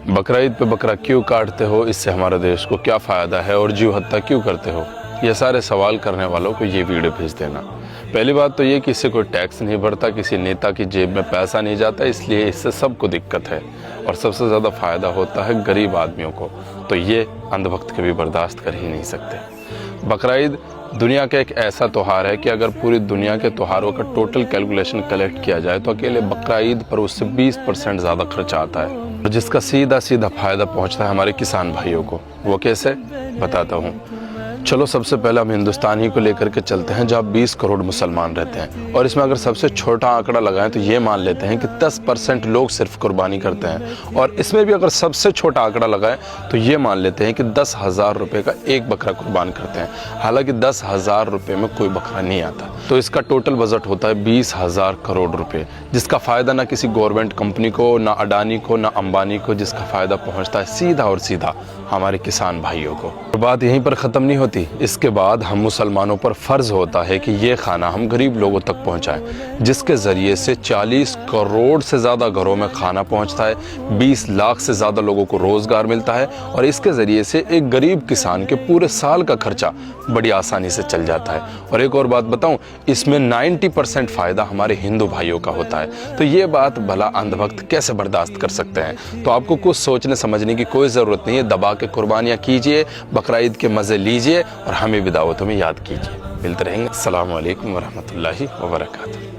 बकरा ईद पे बकरा क्यों काटते हो, इससे हमारे देश को क्या फ़ायदा है और जीव हत्या क्यों करते हो, ये सारे सवाल करने वालों को ये वीडियो भेज देना। पहली बात तो ये कि इससे कोई टैक्स नहीं भरता, किसी नेता की जेब में पैसा नहीं जाता, इसलिए इससे सबको दिक्कत है और सबसे ज़्यादा फ़ायदा होता है गरीब आदमियों को। तो ये अंधभक्त कभी बर्दाश्त कर ही नहीं सकते। बकरा ईद दुनिया का एक ऐसा त्यौहार है कि अगर पूरी दुनिया के त्योहारों का टोटल कैलकुलेशन कलेक्ट किया जाए तो अकेले बकरा ईद पर उससे 20% ज़्यादा खर्चा आता है, और जिसका सीधा सीधा फ़ायदा पहुंचता है हमारे किसान भाइयों को। वो कैसे, बताता हूँ। चलो सबसे पहले हम हिंदुस्तान ही को लेकर के चलते हैं, जहाँ 20 करोड़ मुसलमान रहते हैं, और इसमें अगर सबसे छोटा आंकड़ा लगाएं तो ये मान लेते हैं कि 10% लोग सिर्फ कुर्बानी करते हैं, और इसमें भी अगर सबसे छोटा आंकड़ा लगाएं तो ये मान लेते हैं कि 10,000 रुपये का एक बकरा कुर्बान करते हैं। हालांकि 10,000 रुपये में कोई बकरा नहीं आता, तो इसका टोटल बजट होता है 20,000 करोड़ रुपये, जिसका फ़ायदा ना किसी गवर्नमेंट कंपनी को, ना अडानी को, ना अंबानी को, जिसका फ़ायदा पहुँचता है सीधा और सीधा हमारे किसान भाइयों को। और बात यहीं पर ख़त्म नहीं होती। इसके बाद हम मुसलमानों पर फ़र्ज़ होता है कि ये खाना हम गरीब लोगों तक पहुंचाएं, जिसके ज़रिए से 40 करोड़ से ज़्यादा घरों में खाना पहुंचता है, 20 लाख से ज़्यादा लोगों को रोज़गार मिलता है, और इसके ज़रिए से एक गरीब किसान के पूरे साल का खर्चा बड़ी आसानी से चल जाता है। और एक और बात बताऊं, इसमें 90% फ़ायदा हमारे हिंदू भाइयों का होता है। तो ये बात भला अंधभक्त कैसे बर्दाश्त कर सकते हैं? तो आपको कुछ सोचने समझने की कोई ज़रूरत नहीं है। दबा के कुर्बानियाँ कीजिए, बकरा ईद के मज़े लीजिए और हमें भी दावतों में याद कीजिए। मिलते रहेंगे। अस्सलामु अलैकुम वरहमतुल्लाहि वबरकातुहू।